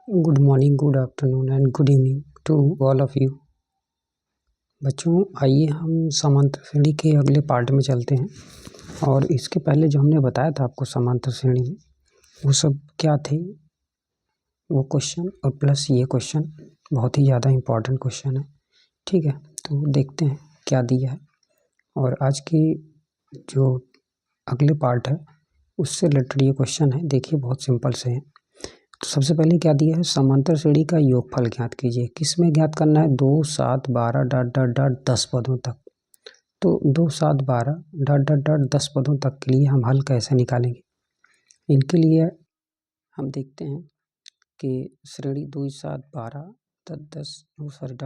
Good morning, good afternoon and good evening to all of you. बच्चों, आइए हम समांतर श्रेणी के अगले पार्ट में चलते हैं। और इसके पहले जो हमने बताया था आपको समांतर श्रेणी में, वो सब क्या थे, वो क्वेश्चन और प्लस ये क्वेश्चन बहुत ही ज़्यादा इम्पॉर्टेंट क्वेश्चन है। ठीक है, तो देखते हैं क्या दिया है। और आज की जो अगले पार्ट है उससे रिलेटेड ये क्वेश्चन है। देखिए, बहुत सिंपल से है। तो सबसे पहले क्या दिया है, समांतर श्रेणी का योगफल ज्ञात कीजिए। किस में ज्ञात करना है? 2, 7, 12 डॉट डॉट डॉट 10 पदों तक। तो 2, 7, 12 डॉट डॉट डॉट 10 पदों तक के लिए हम हल कैसे निकालेंगे? इनके लिए हम देखते हैं कि श्रेणी 2, 7, 12 डॉट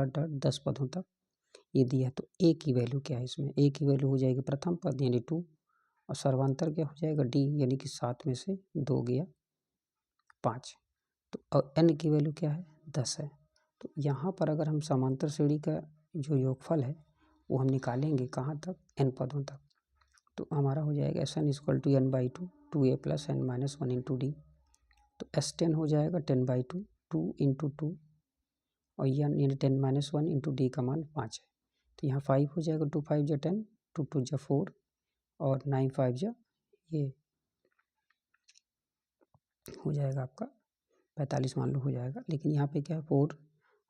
डॉट 10 पदों तक ये दिया है। तो ए की वैल्यू क्या है इसमें? ए की वैल्यू हो जाएगी प्रथम पद यानी 2, और सर्वांतर क्या हो जाएगा? डी, यानी कि 7 में से 2 गया 5। तो और n की वैल्यू क्या है? 10 है। तो यहाँ पर अगर हम समांतर श्रेणी का जो योगफल है वो हम निकालेंगे कहाँ तक? n पदों तक। तो हमारा हो जाएगा Sn equal to n/2 2a plus n minus 1 into D. तो S10 हो जाएगा 10/2 2 इंटू 2, और यानी 10 माइनस 1 इंटू डी का मान 5 है। तो यहाँ 5 हो जाएगा, 2 5 जा 10, 2 2 जा 4, और 9 5 जा ये हो जाएगा आपका 45 मान लो हो जाएगा। लेकिन यहाँ पे क्या है? 4,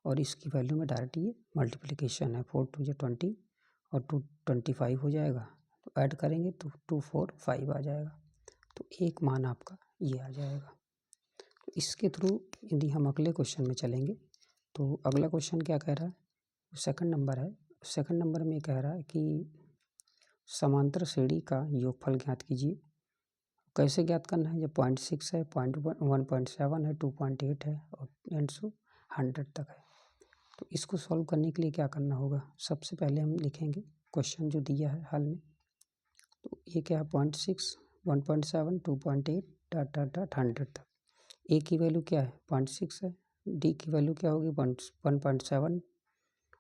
और इसकी वैल्यू में डायरेक्ट ये मल्टीप्लिकेशन है। 4 2 जा 20, और 2 25 हो जाएगा। तो ऐड करेंगे तो 2 4 5 आ जाएगा। तो एक मान आपका ये आ जाएगा। तो इसके थ्रू यदि हम अगले क्वेश्चन में चलेंगे तो अगला क्वेश्चन क्या कह रहा है? सेकंड नंबर है। सेकंड नंबर में कह रहा है कि समांतर श्रेणी का योगफल ज्ञात कीजिए। कैसे ज्ञात करना है? जब 0.6 है, 1.7 है, 2.8 है, और एंड सो 100 तक है। तो इसको सॉल्व करने के लिए क्या करना होगा? सबसे पहले हम लिखेंगे क्वेश्चन जो दिया है हल में। तो ये क्या है? 0.6, 1.7, 2.8 डॉट डॉट डॉट 100 तक। ए की वैल्यू क्या है? 0.6 है। डी की वैल्यू क्या होगी? 1.7,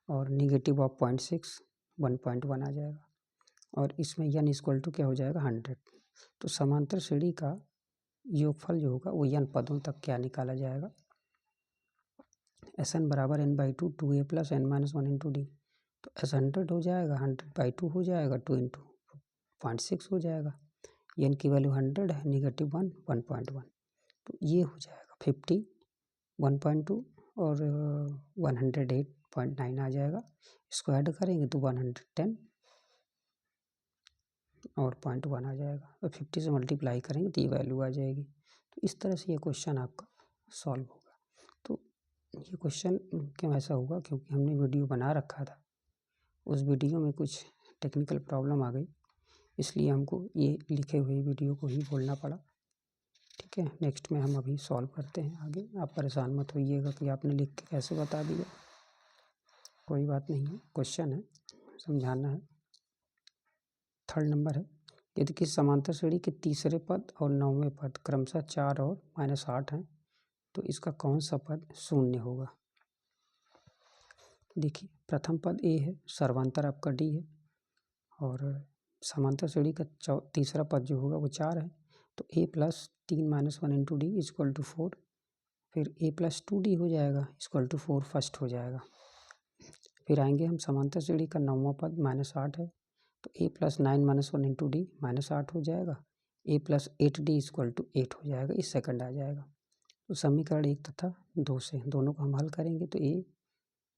और निगेटिव ऑफ 0.6 1.1 आ जाएगा। और इसमें n इक्वल टू क्या हो जाएगा? 100। तो समांतर श्रेणी का योगफल जो होगा वो n पदों तक क्या निकाला जाएगा? Sn बराबर n/2 2a plus n minus 1 into D. तो S 100 हो जाएगा, 100/2 हो जाएगा, 2 इंटू 0.6 हो जाएगा। n की वैल्यू 100 है, -1 1.1। तो ये हो जाएगा 50 1.2 और 108.9 आ जाएगा। इसको ऐड करेंगे तो 110 और 0.1 आ जाएगा। और 50 से मल्टीप्लाई करेंगे तो ये वैल्यू आ जाएगी। तो इस तरह से ये क्वेश्चन आपका सॉल्व होगा। तो ये क्वेश्चन क्यों ऐसा होगा? क्योंकि हमने वीडियो बना रखा था, उस वीडियो में कुछ टेक्निकल प्रॉब्लम आ गई, इसलिए हमको ये लिखे हुए वीडियो को ही बोलना पड़ा। ठीक है, नेक्स्ट में हम अभी सॉल्व करते हैं आगे। आप परेशान मत होइएगा कि आपने लिख के कैसे बता दिया, कोई बात नहीं है, क्वेश्चन है, समझाना है। थर्ड नंबर है, यदि किसी समांतर श्रेणी के तीसरे पद और 9वें पद क्रमशः 4 और -8 हैं तो इसका कौन सा पद शून्य होगा? देखिए, प्रथम पद ए है, सर्वांतर आपका डी है, और समांतर श्रेणी का तीसरा पद जो होगा वो 4 है। तो A plus 3 minus 1 into D equal to 4, फिर ए प्लस 2d हो जाएगा इक्वल टू 4 फर्स्ट हो जाएगा। फिर आएंगे हम समांतर श्रेणी का 9वां पद -8 है, तो A plus 9 minus 1 into D -8 हो जाएगा। ए प्लस 8d इक्वल टू 8 हो जाएगा, इस सेकंड आ जाएगा। तो समीकरण 1 तथा 2 से दोनों को हम हल करेंगे तो ए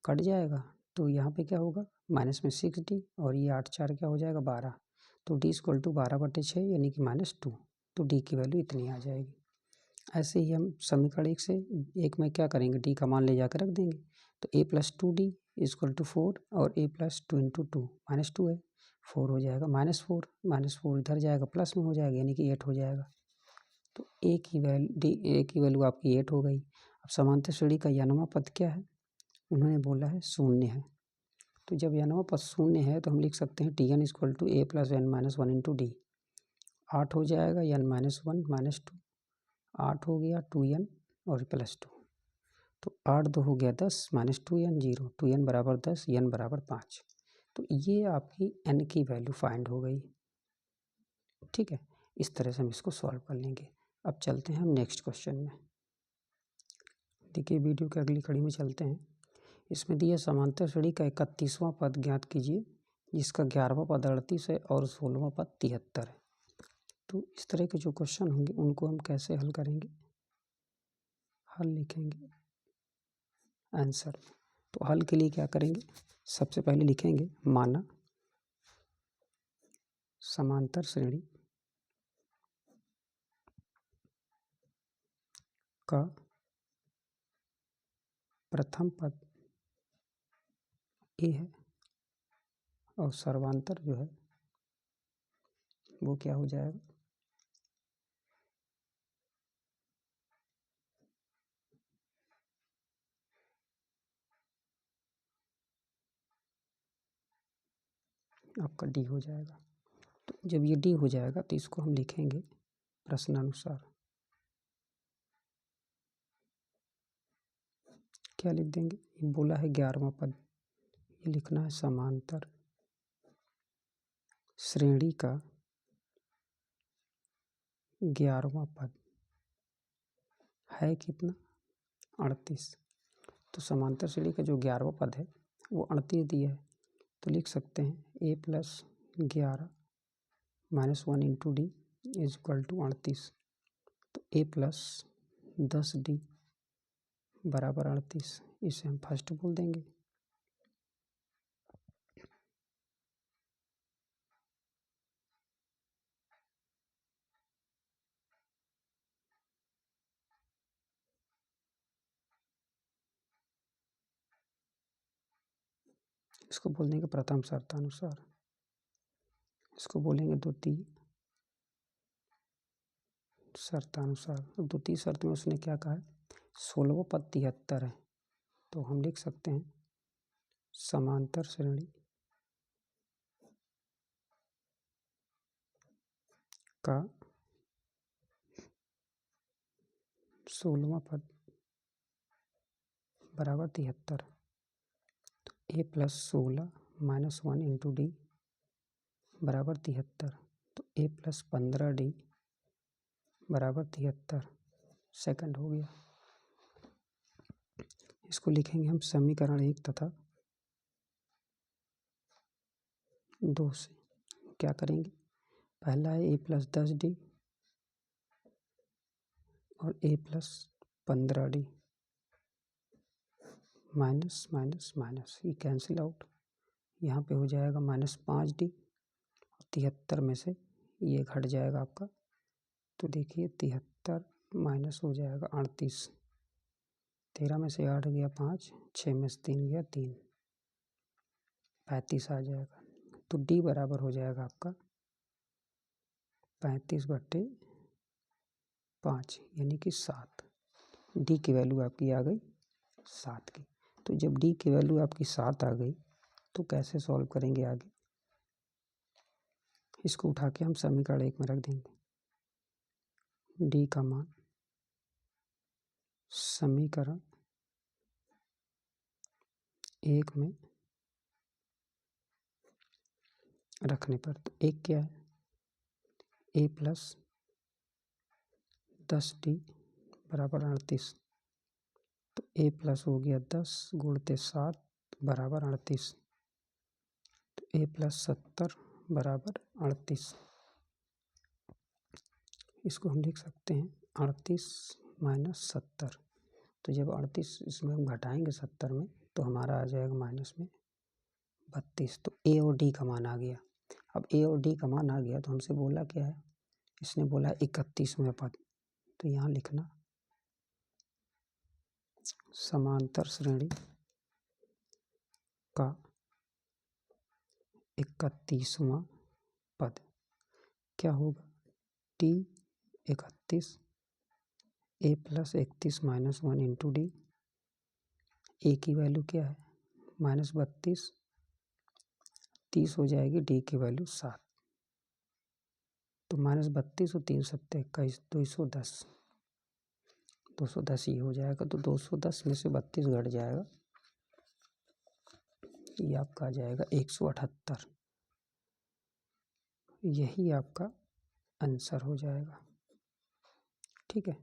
कट जाएगा। तो यहाँ पे क्या होगा? माइनस में 6d, और ये 8 4 क्या हो जाएगा? 12। तो d इक्वल टू 12/6 यानी कि -2। तो d की वैल्यू इतनी आ जाएगी। ऐसे ही हम समीकरण 1 से 1 में क्या करेंगे? d का मान ले जाकर रख देंगे। तो a plus 2d equal to 4, और a प्लस 2 इंटू 2 -2 है, 4 हो जाएगा, -4 इधर जाएगा, प्लस में हो जाएगा, यानी कि 8 हो जाएगा। तो a की वैल्यू आपकी 8 हो गई। अब समांतर श्रेणी का n वां पद क्या है? उन्होंने बोला है शून्य है। तो जब n वां पद शून्य है तो हम लिख सकते हैं tn equal to a plus n minus 1 into D. 8 हो जाएगा, n माइनस 1 -2, 8 हो गया 2n और +2। तो 8 2 हो गया 10, -2n 0, 2n बराबर 10, n बराबर 5। तो ये आपकी n की वैल्यू फाइंड हो गई। ठीक है, इस तरह से हम इसको सॉल्व कर लेंगे। अब चलते हैं हम नेक्स्ट क्वेश्चन में। देखिए वीडियो के अगली कड़ी में चलते हैं। इसमें दिया समांतर श्रेणी का 31वां पद ज्ञात कीजिए जिसका 11वां पद 38 है और 16वां पद 73 है। तो इस तरह के जो क्वेश्चन होंगे उनको हम कैसे हल करेंगे, हल लिखेंगे आंसर। तो हल के लिए क्या करेंगे, सबसे पहले लिखेंगे माना समांतर श्रेणी का प्रथम पद ए है और सर्वांतर जो है वो क्या हो जाएगा, आपका डी हो जाएगा। तो जब ये डी हो जाएगा तो इसको हम लिखेंगे प्रश्नानुसार। क्या लिख देंगे, ये बोला है 11वां पद, ये लिखना है समांतर श्रेणी का 11वां पद है कितना, 38। तो समांतर श्रेणी का जो 11वां पद है वो 38 दिया है, तो लिख सकते हैं a + 11 - 1 × d = 38। तो a + 10d बराबर 38, इसे हम फर्स्ट बोल देंगे। इसको बोल देंगे प्रथम शर्तानुसार, इसको बोलेंगे द्वितीय शर्तानुसार। द्वितीय शर्त में उसने क्या कहा है, 16वां पद 73 है, तो हम लिख सकते हैं समांतर श्रेणी का 16वां पद बराबर 73। तो a + 16 - 1 × d बराबर 73। तो a + 15d बराबर 73 सेकंड हो गया। इसको लिखेंगे हम समीकरण 1 तथा 2 से। क्या करेंगे, पहला है a + 10d और a + 15d minus minus minus, ये कैंसिल आउट, यहाँ पे हो जाएगा -5d और 73 में से ये घट जाएगा आपका। तो देखिए 73 माइनस हो जाएगा 38, 13 में से 8 गया 5, 6 में से 3 गया 3, 35 आ जाएगा। तो d बराबर हो जाएगा आपका 35/5 यानी कि 7। d की वैल्यू आपकी आ गई 7 की। तो जब d की वैल्यू आपकी 7 आ गई तो कैसे सॉल्व करेंगे आगे, इसको उठा के हम समीकरण 1 में रख देंगे। d का मान समीकरण 1 में रखने पर, तो एक क्या है, a + 10d बराबर 38। तो a प्लस हो गया 10 × 7 बराबर 38। तो a + 70 बराबर 38। इसको हम लिख सकते हैं 38 - 70। तो जब 38 इसमें हम घटाएंगे 70 में तो हमारा आ जाएगा माइनस में 32। तो a और d का मान आ गया। अब a और d का मान आ गया तो हमसे बोला क्या है, इसने बोला 31वां पद। तो यहाँ लिखना समांतर श्रेणी का 31वां पद क्या होगा, t 31 a + 31 - 1 × d। a की वैल्यू क्या है -32, 30 हो जाएगी, d की वैल्यू 7। तो -32 और 3 × 7 = 21, 210, 210 ही हो जाएगा। तो 210 में से 32 घट जाएगा, ये आपका आ जाएगा 178। यही आपका आंसर हो जाएगा। ठीक है,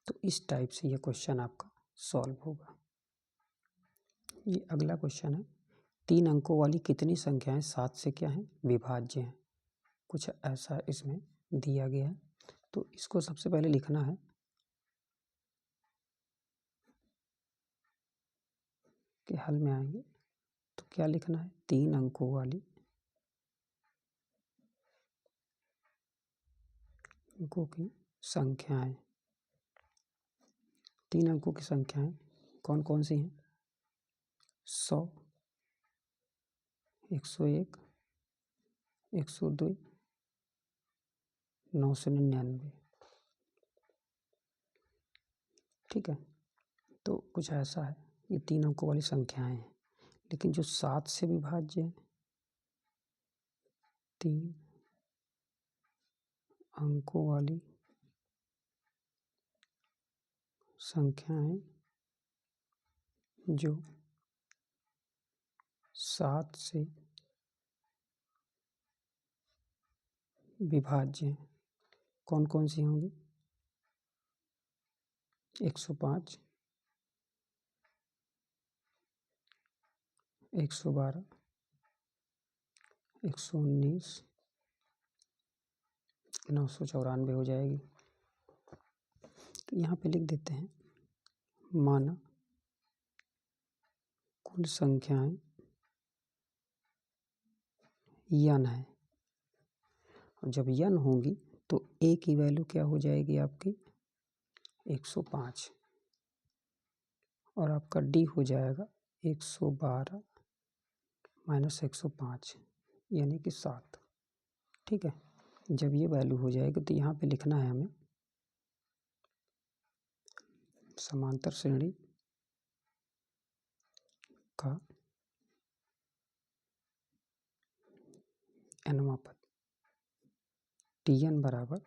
तो इस टाइप से ये क्वेश्चन आपका सॉल्व होगा। ये अगला क्वेश्चन है, 3 अंकों वाली कितनी संख्याएं 7 से क्या है, विभाज्य हैं। कुछ ऐसा इसमें दिया गया है, तो इसको सबसे पहले लिखना है कि हल में आएंगे तो क्या लिखना है, 3 अंकों वाली अंकों की संख्याएं, 3 अंकों की संख्याएं कौन कौन सी हैं, 100, 101, 102, 999। ठीक है, तो कुछ ऐसा है, ये 3 अंकों वाली संख्याएं हैं, लेकिन जो 7 से विभाज्य है, 3 अंकों वाली संख्याएं जो 7 से विभाज्य हैं, कौन कौन सी होंगी, 105, 112, 119, 994 हो जाएगी। तो यहाँ पे लिख देते हैं, माना कुल संख्याएं n है, और जब n होंगी तो a की वैल्यू क्या हो जाएगी आपकी 105, और आपका d हो जाएगा 112 माइनस 105 यानी कि 7। ठीक है, जब ये वैल्यू हो जाएगी तो यहाँ पे लिखना है हमें समांतर श्रेणी का nवां पद Tn बराबर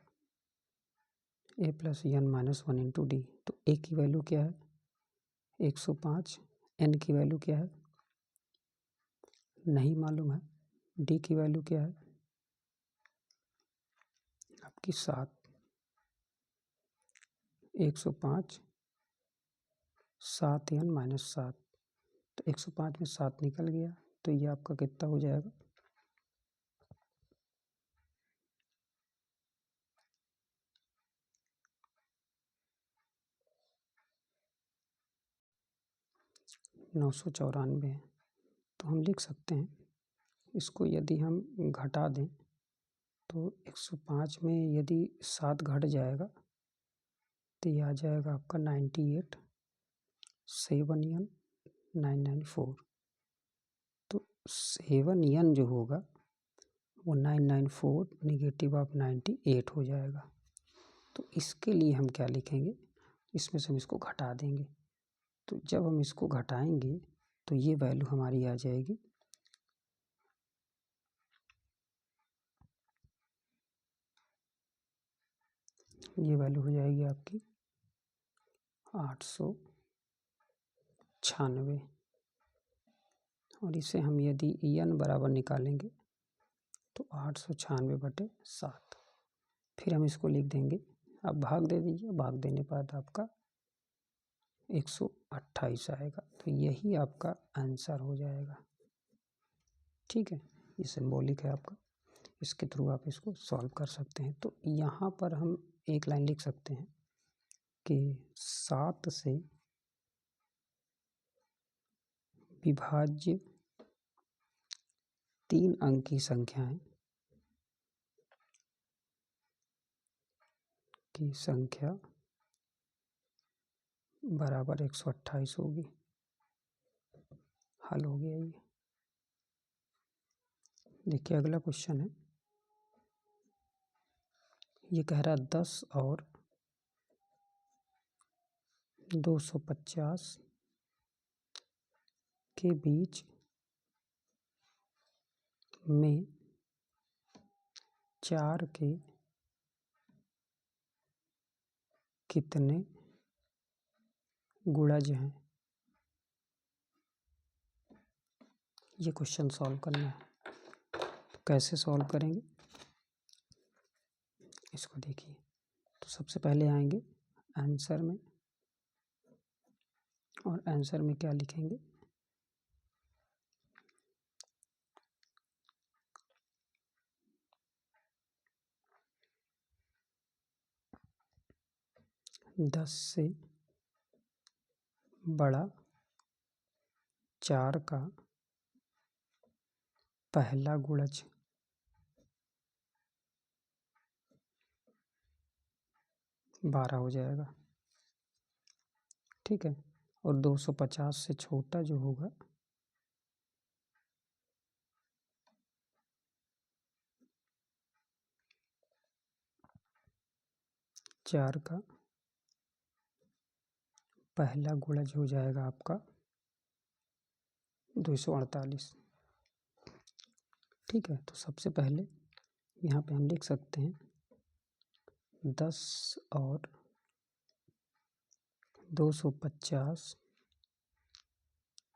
a plus n minus 1 into D. तो a की वैल्यू क्या है 105, n की वैल्यू क्या है नहीं मालूम है, d की वैल्यू क्या है आपकी 7, 105 7n माइनस 7, तो 105 में 7 निकल गया, तो ये आपका कितना हो जाएगा 994 है। तो हम लिख सकते हैं इसको, यदि हम घटा दें तो 105 में यदि 7 घट जाएगा तो ये आ जाएगा आपका 98 7n 994। तो 7n जो होगा वो 994 निगेटिव ऑफ 98 हो जाएगा। तो इसके लिए हम क्या लिखेंगे, इसमें से हम इसको घटा देंगे, तो जब हम इसको घटाएंगे तो ये वैल्यू हमारी आ जाएगी ये वैल्यू हो जाएगी आपकी 896, और इसे हम यदि n बराबर निकालेंगे तो 896/7, फिर हम इसको लिख देंगे, अब भाग दे दीजिए, भाग देने पर आपका 128 आएगा, तो यही आपका आंसर हो जाएगा। ठीक है, ये सिंबॉलिक है आपका, इसके थ्रू आप इसको सॉल्व कर सकते हैं। तो यहाँ पर हम एक लाइन लिख सकते हैं कि 7 से विभाज्य 3 अंक की संख्याएं की संख्या बराबर 128 होगी। हल हो गया ये। देखिए अगला क्वेश्चन है, ये कह रहा 10 और 250 के बीच में 4 के कितने गुणज हैं। ये क्वेश्चन सॉल्व करना है, तो कैसे सॉल्व करेंगे इसको देखिए। तो सबसे पहले आएंगे आंसर में, और आंसर में क्या लिखेंगे? दस से बड़ा 4 का पहला गुणज 12 हो जाएगा। ठीक है, और 250 से छोटा जो होगा 4 का पहला गुणज हो जाएगा आपका 248। ठीक है, तो सबसे पहले यहाँ पे हम लिख सकते हैं 10 और 250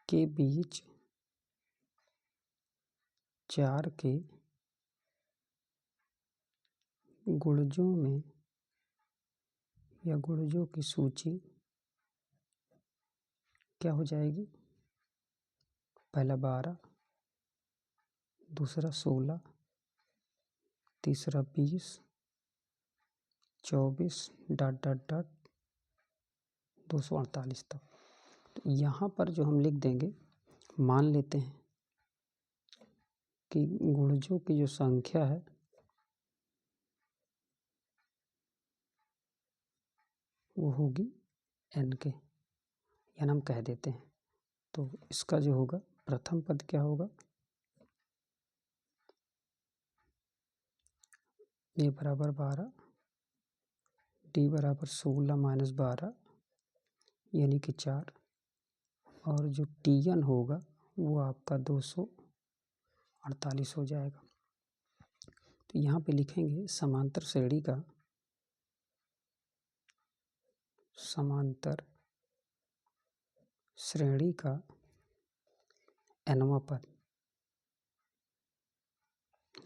के बीच 4 के गुणजों में या गुणजों की सूची क्या हो जाएगी? पहला 12, दूसरा 16, तीसरा 20, 24 डॉट डॉट डॉट 248 तक। तो यहाँ पर जो हम लिख देंगे, मान लेते हैं कि गुणजों की जो संख्या है वो होगी n के, यानी हम कह देते हैं। तो इसका जो होगा प्रथम पद क्या होगा? a बराबर 12, d बराबर 16 माइनस 12 यानी कि 4, और जो tn होगा वो आपका 248 हो जाएगा। तो यहाँ पे लिखेंगे समांतर श्रेणी का nवां पद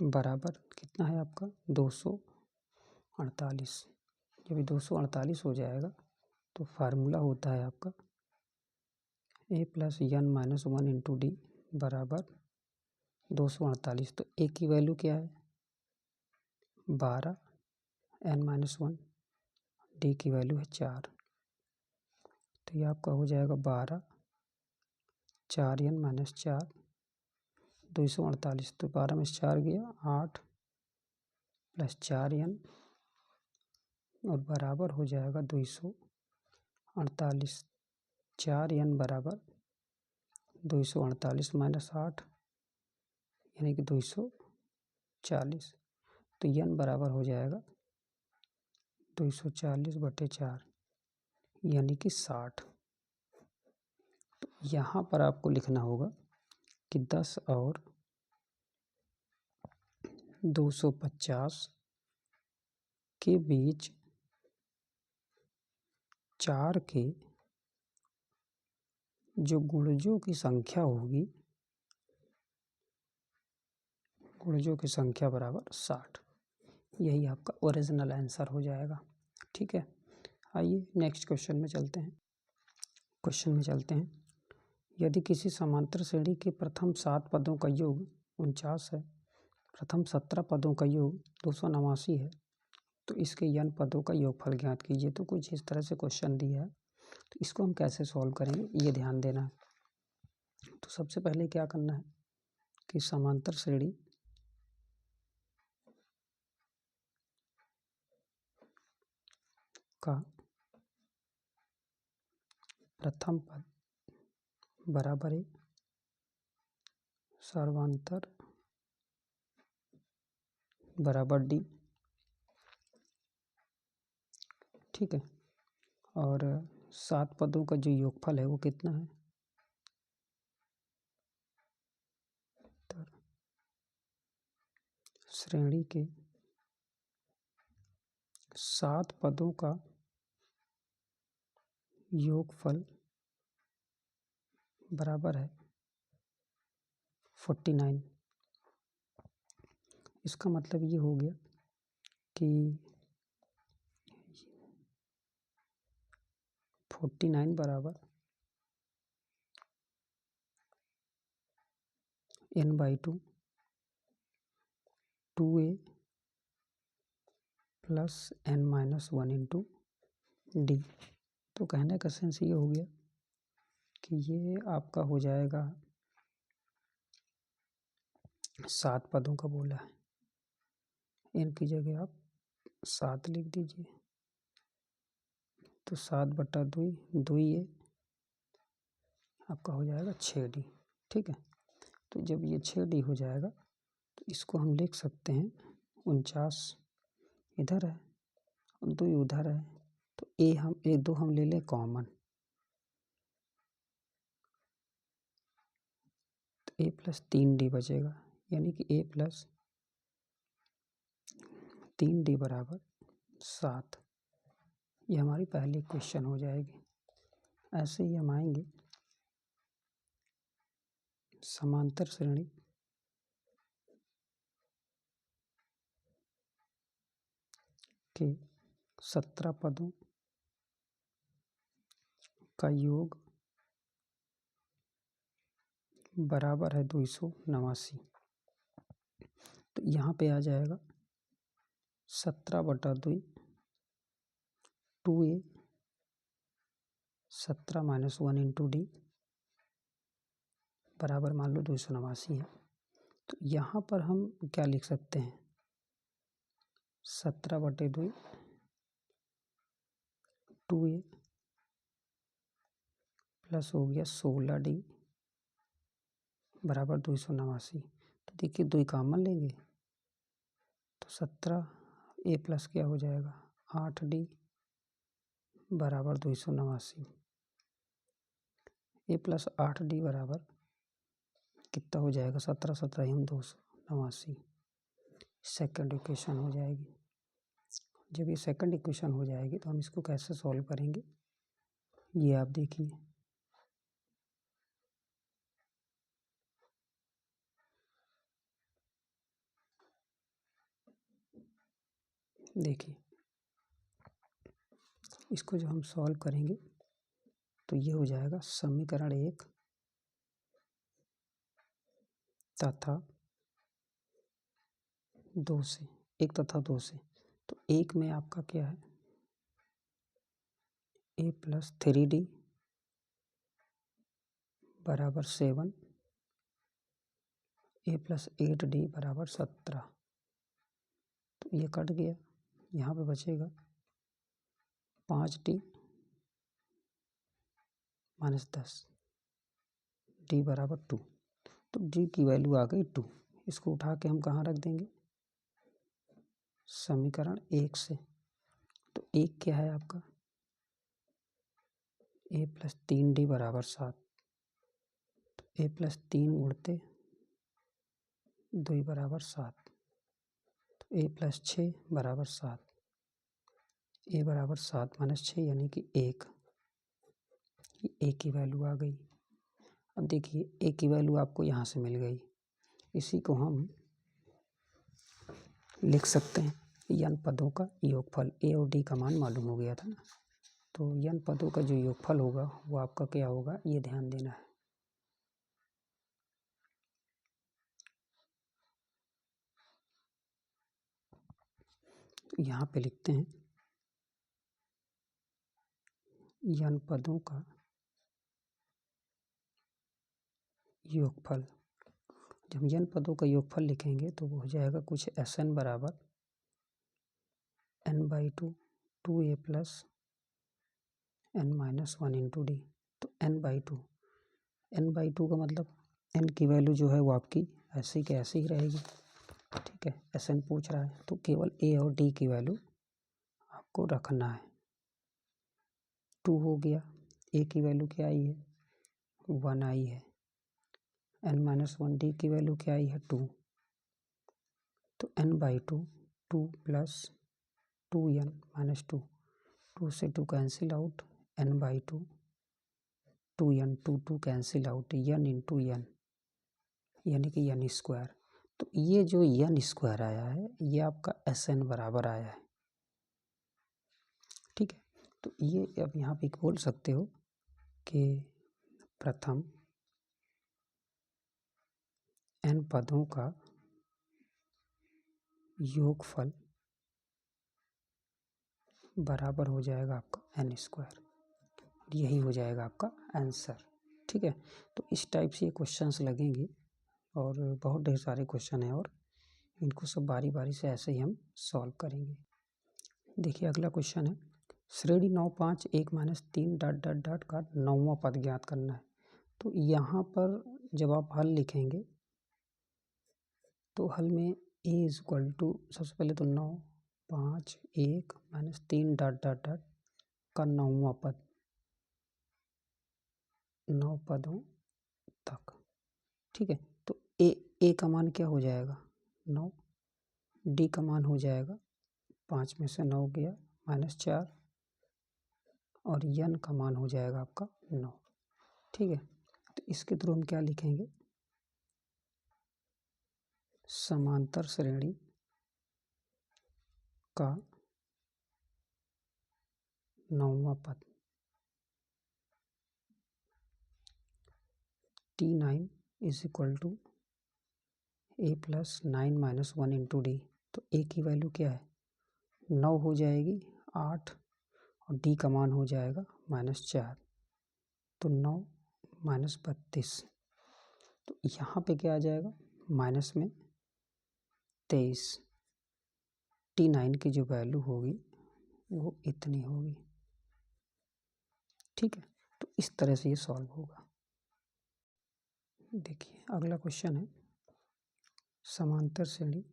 बराबर कितना है आपका? 248। जब ये 248 हो जाएगा तो फार्मूला होता है आपका a plus n minus 1 into D बराबर 248। तो a की वैल्यू क्या है? 12, n माइनस 1, d की वैल्यू है 4। तो ये आपका हो जाएगा 12, 4n माइनस 4, 248। तो 12 में से 4 गया 8 प्लस 4n और बराबर हो जाएगा 248। 4n बराबर 248 माइनस 8 यानी कि 240। तो n बराबर हो जाएगा 240/4 यानी कि 60। तो यहाँ पर आपको लिखना होगा कि 10 और 250 के बीच 4 के जो गुणजों की संख्या होगी, गुणजों की संख्या बराबर 60। यही आपका ओरिजिनल आंसर हो जाएगा। ठीक है, आइए नेक्स्ट क्वेश्चन में चलते हैं। यदि किसी समांतर श्रेणी के प्रथम 7 पदों का योग 49 है, प्रथम 17 पदों का योग 289 है, तो इसके n पदों का योगफल ज्ञात कीजिए। तो कुछ इस तरह से क्वेश्चन दिया है, तो इसको हम कैसे सॉल्व करेंगे ये ध्यान देना है। तो सबसे पहले क्या करना है कि समांतर श्रेणी का प्रथम पद बराबर है सर्वांतर बराबर डी। ठीक है, और 7 पदों का जो योगफल है वो कितना है? तो श्रेणी के 7 पदों का योगफल बराबर है 49। इसका मतलब ये हो गया कि 49 बराबर n/2 2a plus n-1 into D. तो कहने का सेंस ये हो गया कि ये आपका हो जाएगा 7 पदों का बोला है, इनकी जगह आप 7 लिख दीजिए। तो 7/2 2a आपका हो जाएगा 6d। ठीक है, तो जब ये 6d हो जाएगा तो इसको हम लिख सकते हैं 49 इधर है और 2 उधर है, तो ए 2 हम ले लें कॉमन, तो a प्लस 3d बचेगा, यानी कि a प्लस 3d बराबर 7। ये हमारी पहली क्वेश्चन हो जाएगी। ऐसे ही हम आएंगे समांतर श्रेणी के 17 पदों का योग बराबर है 289। तो यहाँ पे आ जाएगा 17/2 2a 17-1 इंटू डी बराबर मान लो 289 है। तो यहाँ पर हम क्या लिख सकते हैं, 17/2 2a प्लस हो गया 16d बराबर 289। तो देखिए 2 कॉमन लेंगे तो 17 a प्लस क्या हो जाएगा 8d बराबर 289। a प्लस 8d बराबर कितना हो जाएगा 17 हम 289। सेकंड इक्वेशन हो जाएगी। जब ये सेकंड इक्वेशन हो जाएगी तो हम इसको कैसे सॉल्व करेंगे, ये आप देखिए। देखिए इसको जब हम सॉल्व करेंगे तो ये हो जाएगा समीकरण 1 तथा 2 से, 1 तथा 2 से। तो 1 में आपका क्या है a प्लस 3d बराबर 7, a प्लस 8d बराबर 17। तो ये कट गया, यहाँ पे बचेगा 5d माइनस 10 d बराबर 2। तो d की वैल्यू आ गई 2। इसको उठा के हम कहाँ रख देंगे, समीकरण 1 से। तो 1 क्या है आपका a प्लस 3d बराबर 7। तो a प्लस 3 उड़ते 2 बराबर 7। तो a प्लस 6 बराबर 7। a बराबर 7 माइनस 6 यानी कि 1। a की वैल्यू आ गई। अब देखिए a की वैल्यू आपको यहाँ से मिल गई, इसी को हम लिख सकते हैं n पदों का योगफल। a और d का मान मालूम हो गया था ना, तो n पदों का जो योगफल होगा वो आपका क्या होगा, ये ध्यान देना है। तो यहाँ पे लिखते हैं n पदों का योगफल। जब n पदों का योगफल लिखेंगे तो वो हो जाएगा कुछ Sn बराबर n/2 2a plus n-1 into D. तो n/2 का मतलब n की वैल्यू जो है वो आपकी ऐसी की ऐसी ही रहेगी। ठीक है, Sn पूछ रहा है तो केवल a और d की वैल्यू आपको रखना है। 2 हो गया, a की वैल्यू क्या आई है 1 आई है, n-1 d की वैल्यू क्या आई है 2। तो n/2 2 प्लस 2n माइनस 2, 2 से 2 cancel out, n/2 2n 2 cancel out, n into n यानी कि n स्क्वायर। तो ये जो n स्क्वायर आया है ये आपका Sn बराबर आया है। ठीक है, तो ये अब यहाँ पे बोल सकते हो कि प्रथम n पदों का योगफल बराबर हो जाएगा आपका n स्क्वायर। यही हो जाएगा आपका आंसर। ठीक है, तो इस टाइप से ये क्वेश्चंस लगेंगे और बहुत ढेर सारे क्वेश्चन हैं और इनको सब बारी बारी से ऐसे ही हम सॉल्व करेंगे। देखिए अगला क्वेश्चन है, श्रेणी 9 5 1 -3 डॉट डॉट डॉट का 9वां पद ज्ञात करना है। तो यहाँ पर जब आप हल लिखेंगे तो हल में a इक्वल टू सबसे पहले तो 9 5 1 -3 डॉट डॉट डॉट का 9वां पद, 9 पदों तक। ठीक है, तो ए का मान क्या हो जाएगा 9, डी का मान हो जाएगा 5 में से 9 गया -4 और यन का मान हो जाएगा आपका 9। ठीक है, तो इसके थ्रू हम क्या लिखेंगे, समांतर श्रेणी का 9वां पद T9 is equal to a plus 9 - 1 into D. तो a की वैल्यू क्या है 9 हो जाएगी 8 और d का मान हो जाएगा -4, तो 9 -32। तो यहाँ पे क्या आ जाएगा माइनस में 23। T9 की जो वैल्यू होगी वो इतनी होगी। ठीक है, तो इस तरह से ये सॉल्व होगा। देखिए अगला क्वेश्चन है, समांतर श्रेणी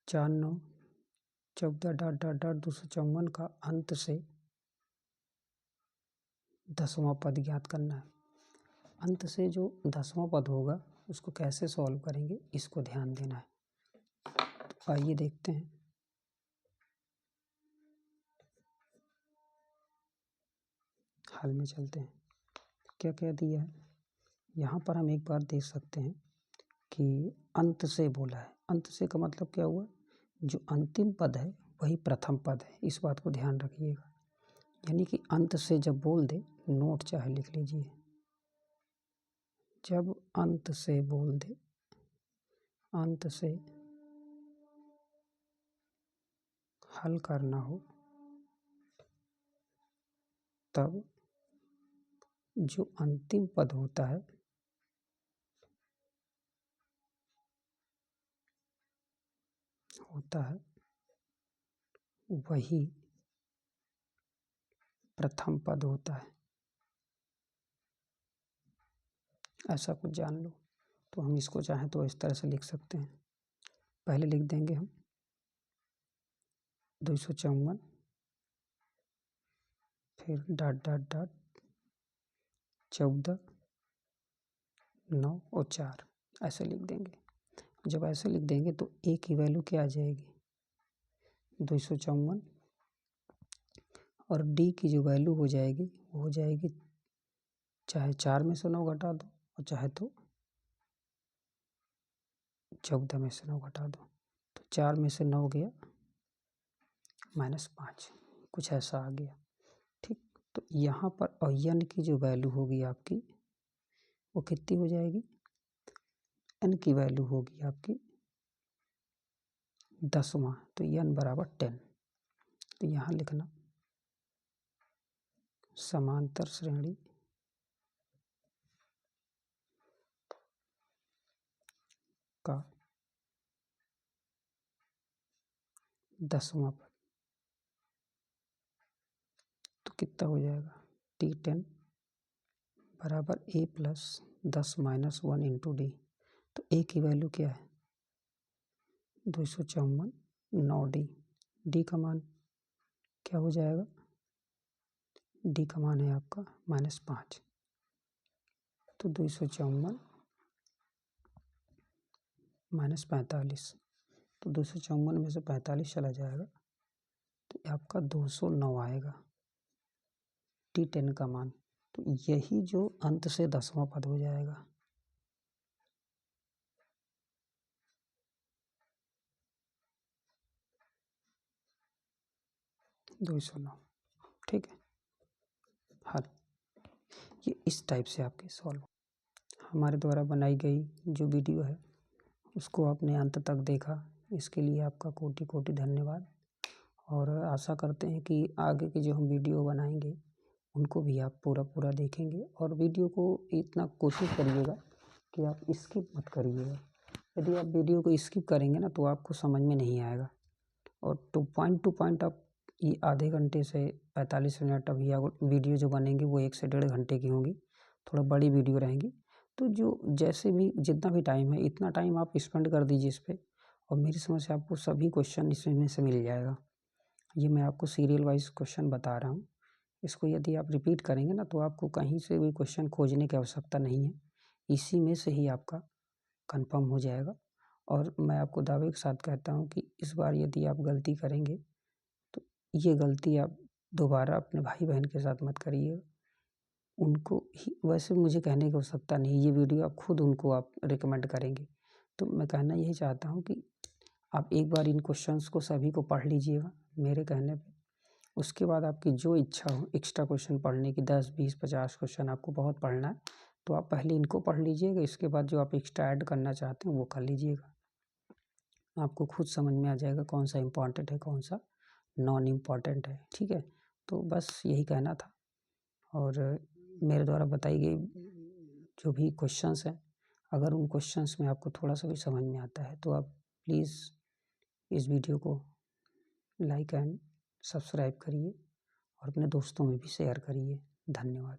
4 9 14 डॉट डॉट डॉट 254 का अंत से 10वां पद ज्ञात करना है। अंत से जो 10वां पद होगा उसको कैसे सॉल्व करेंगे, इसको ध्यान देना है। तो आइए देखते हैं। हल में चलते हैं, क्या क्या दिया है यहाँ पर। हम एक बार देख सकते हैं कि अंत से बोला है। अंत से का मतलब क्या हुआ, जो अंतिम पद है वही प्रथम पद है, इस बात को ध्यान रखिएगा। यानी कि अंत से जब बोल दे, नोट चाहे लिख लीजिए, जब अंत से बोल दे, अंत से हल करना हो तब जो अंतिम पद होता है वही प्रथम पद होता है, ऐसा कुछ जान लो। तो हम इसको चाहें तो इस तरह से लिख सकते हैं। पहले लिख देंगे हम 254 फिर डॉट डॉट डॉट 14 9 और 4 ऐसे लिख देंगे। जब ऐसे लिख देंगे तो ए की वैल्यू क्या आ जाएगी 254 और डी की जो वैल्यू हो जाएगी वो हो जाएगी, चाहे 4 में से 9 घटा दो और चाहे तो 14 में से 9 घटा दो। तो 4 में से 9 गया -5, कुछ ऐसा आ गया। ठीक, तो यहाँ पर और यन की जो वैल्यू होगी आपकी वो कितनी हो जाएगी, एन की वैल्यू होगी आपकी 10वां, तो यन बराबर 10। तो यहाँ लिखना समांतर श्रेणी का 10वां पद, तो कितना हो जाएगा T10 बराबर a प्लस 10 - 1 इंटू डी। तो a की वैल्यू क्या है 254 9 डी का मान क्या हो जाएगा, डी का मान है आपका -5। तो 254 -45, तो 254 में से 45 चला जाएगा तो आपका 209 आएगा T10 का मान। तो यही जो अंत से 10वां पद हो जाएगा। $209। ठीक है, हल ये इस टाइप से आपके सॉल्व। हमारे द्वारा बनाई गई जो वीडियो है उसको आपने अंत तक देखा, इसके लिए आपका कोटि कोटि धन्यवाद। और आशा करते हैं कि आगे के जो हम वीडियो बनाएंगे उनको भी आप पूरा देखेंगे। और वीडियो को इतना कोशिश करिएगा कि आप स्किप मत करिएगा। यदि आप वीडियो को स्किप करेंगे ना तो आपको समझ में नहीं आएगा। और टू पॉइंट आप ये आधे घंटे से 45 मिनट अभी वीडियो जो बनेंगी वो 1 से 1.5 घंटे की होंगी, थोड़ा बड़ी वीडियो रहेंगी। तो जो जैसे भी जितना भी टाइम है इतना टाइम आप स्पेंड कर दीजिए इस पर, और मेरी समझ से आपको सभी क्वेश्चन इसमें से मिल जाएगा। ये मैं आपको सीरियल वाइज क्वेश्चन बता रहा हूँ। इसको यदि आप रिपीट करेंगे ना तो आपको कहीं से भी क्वेश्चन खोजने की आवश्यकता नहीं है, इसी में से ही आपका कंफर्म हो जाएगा। और मैं आपको दावे के साथ कहता हूँ कि इस बार यदि आप गलती करेंगे तो ये गलती आप दोबारा अपने भाई बहन के साथ मत करिएगा। उनको ही वैसे मुझे कहने की आवश्यकता नहीं, ये वीडियो आप खुद उनको आप रिकमेंड करेंगे। तो मैं कहना यही चाहता हूँ कि आप एक बार इन क्वेश्चंस को सभी को पढ़ लीजिएगा मेरे कहने पे। उसके बाद आपकी जो इच्छा हो एक्स्ट्रा क्वेश्चन पढ़ने की, 10, 20, 50 क्वेश्चन आपको बहुत पढ़ना है तो आप पहले इनको पढ़ लीजिएगा। इसके बाद जो आप एक्स्ट्रा ऐड करना चाहते हैं वो कर लीजिएगा। आपको खुद समझ में आ जाएगा कौन सा इम्पोर्टेंट है कौन सा नॉन इम्पॉर्टेंट है। ठीक है, तो बस यही कहना था। और मेरे द्वारा बताई गई जो भी क्वेश्चंस हैं, अगर उन क्वेश्चंस में आपको थोड़ा सा भी समझ में आता है तो आप प्लीज़ इस वीडियो को लाइक एंड सब्सक्राइब करिए और अपने दोस्तों में भी शेयर करिए। धन्यवाद।